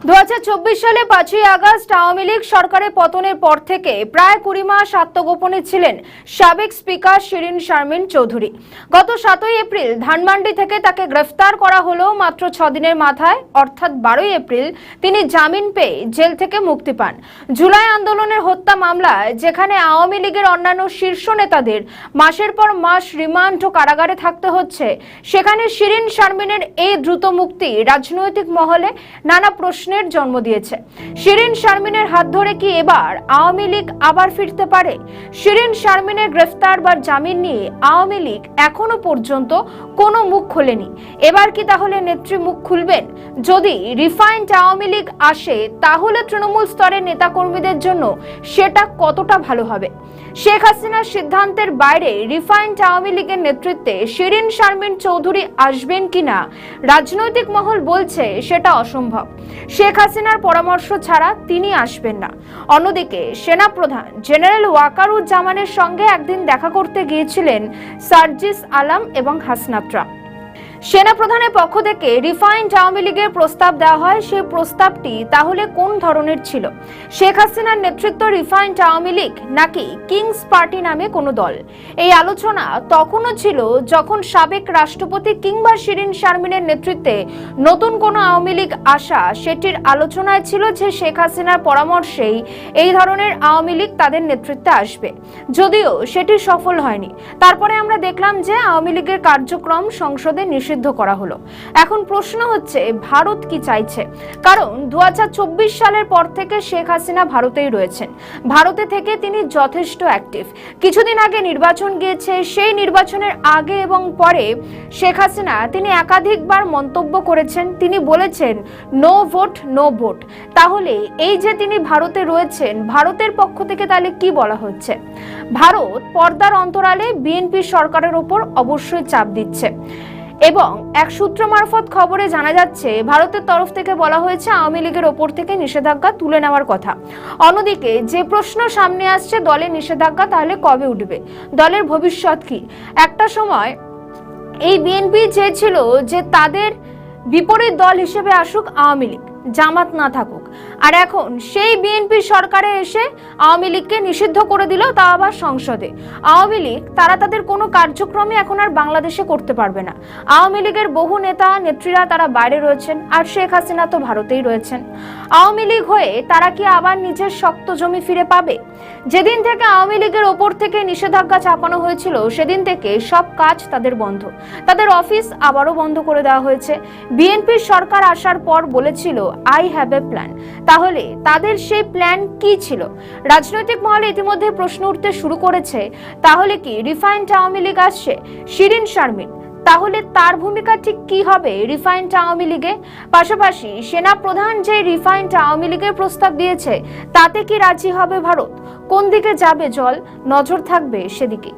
2024 সালে 5ই আগস্ট আওয়ামী লীগ সরকারের পতনের পর থেকে প্রায় 20 মাস আত্মগোপনে ছিলেন সাবেক স্পিকার শিরিন শারমিন চৌধুরী। গত 7ই এপ্রিল ধানমন্ডি থেকে তাকে গ্রেফতার করা হলো মাত্র 6 দিনের মাথায়, অর্থাৎ 12ই এপ্রিল তিনি জামিন পেয়ে জেল থেকে মুক্তি পান। জুলাই আন্দোলনের হত্যা মামলায় যেখানে আওয়ামী লীগের অন্যান্য শীর্ষ নেতাদের মাসের পর মাস রিমান্ড ও কারাগারে থাকতে হচ্ছে, সেখানে শিরিন শারমিনের এই দ্রুত মুক্তি রাজনৈতিক মহলে নানা প্রশ্নের জন্ম দিয়েছে। শিরিন শারমিনের হাত ধরে কি এবার আওয়ামী লীগ আবার ফিরতে পারে? শিরিন শারমিনের গ্রেফতার বা জামিন নিয়ে আওয়ামী লীগ এখনো পর্যন্ত কোনো মুখ খোলেনি। এবার কি তাহলে নেত্রী মুখ খুলবেন? যদি রিফাইন্ড আওয়ামী লীগ আসে তাহলে তৃণমূল স্তরের নেতাকর্মীদের জন্য সেটা কতটা ভালো হবে? শেখ হাসিনার সিদ্ধান্তের বাইরে রিফাইন্ড আওয়ামী লীগের নেতৃত্বে শিরিন শারমিন চৌধুরী আসবেন কিনা রাজনৈতিক মহল বলছে সেটা অসম্ভব। শেখ হাসিনার পরামর্শ ছাড়া তিনি আসবেন না। অন্যদিকে সেনাপ্রধান জেনারেল ওয়াকারুজ্জামানের সঙ্গে একদিন দেখা করতে গিয়েছিলেন সার্জিস আলম এবং হাসনাতরা। সেনাপ্রধানের পক্ষ থেকে রিফাইন্ড আওয়ামী লীগের প্রস্তাব দেওয়া হয়। সেই প্রস্তাবটি তাহলে কোন ধরনের ছিল? শেখ হাসিনার নেতৃত্ব রিফাইন্ড আওয়ামী লীগ নাকি কিংস পার্টি নামে কোনো দল? এই আলোচনা তখনও ছিল যখন সাবেক রাষ্ট্রপতি কিংবা শিরিন শারমিনের নেতৃত্বে নতুন কোনো আওয়ামী লীগ আসা, সেটির আলোচনায় ছিল যে শেখ হাসিনার পরামর্শেই এই ধরনের আওয়ামী লীগ তাদের নেতৃত্বে আসবে, যদিও সেটি সফল হয়নি। তারপরে আমরা দেখলাম যে আওয়ামী লীগের কার্যক্রম সংসদে নিষিদ্ধ করা হলো। এখন প্রশ্ন হচ্ছে ভারত কি চাইছে? কারণ 2024 সালের পর থেকে শেখ হাসিনা ভারতেই রয়েছেন। ভারতে থেকে তিনি যথেষ্ট অ্যাক্টিভ। কিছুদিন আগে নির্বাচন গিয়েছে, সেই নির্বাচনের আগে এবং পরে শেখ হাসিনা তিনি একাধিকবার মন্তব্য করেছেন। তিনি বলেছেন নো ভোট নো ভোট। তাহলে এই যে তিনি ভারতে রয়েছেন, ভারতের পক্ষ থেকে তাহলে কি বলা হচ্ছে? ভারত পর্দার অন্তরালে বিএনপি সরকারের উপর অবশ্যই চাপ দিচ্ছে এবং এক সূত্র মারফত খবরে জানা যাচ্ছে ভারতের তরফ থেকে বলা হয়েছে আওয়ামী লীগের ওপর থেকে নিষেধাজ্ঞা তুলে নেওয়ার কথা। অন্যদিকে যে প্রশ্ন সামনে আসছে, দলের নিষেধাজ্ঞা তাহলে কবে উঠবে? দলের ভবিষ্যৎ কি? একটা সময় এই বিএনপি চেয়েছিল যে তাদের বিপরীত দল হিসেবে আসুক আওয়ামী লীগ, জামাত না থাকুক। আর এখন সেই বিএনপি সরকারে এসে আওয়ামী লীগকে নিষিদ্ধ করে দিল, তা আবার সংসদে। আওয়ামী লীগ তারা তাদের কোনো কার্যক্রমে এখন আর বাংলাদেশে করতে পারবে না। আওয়ামী লীগের বহু নেতা নেত্রীরা তারা বাইরে রয়েছেন, আর শেখ হাসিনা তো ভারতেই রয়েছেন। আওয়ামী লীগ হয়ে তারা কি আবার নিজের শক্ত জমি ফিরে পাবে? যেদিন থেকে আওয়ামী লীগের ওপর থেকে নিষেধাজ্ঞা চাপানো হয়েছিল সেদিন থেকে সব কাজ তাদের বন্ধ। তাদের অফিস আবারও বন্ধ করে দেওয়া হয়েছে। বিএনপির সরকার আসার পর বলেছিল আই হ্যাভ এ প্ল্যান। তাহলে তাদের সেই প্ল্যান কি ছিল? রাজনৈতিক মহলে ইতিমধ্যে প্রশ্ন উঠতে শুরু করেছে, তাহলে কি রিফাইন্ড আওয়ামী লীগ আসছে? শিরিন শারমিন তাহলে তার ভূমিকা ঠিক কি হবে রিফাইন্ড আওয়ামী লীগে? পাশাপাশি সেনা প্রধান যে রিফাইন্ড আওয়ামী লীগের প্রস্তাব দিয়েছে তাতে কি রাজি হবে ভারত? কোন দিকে যাবে জল? নজর থাকবে সেদিকে।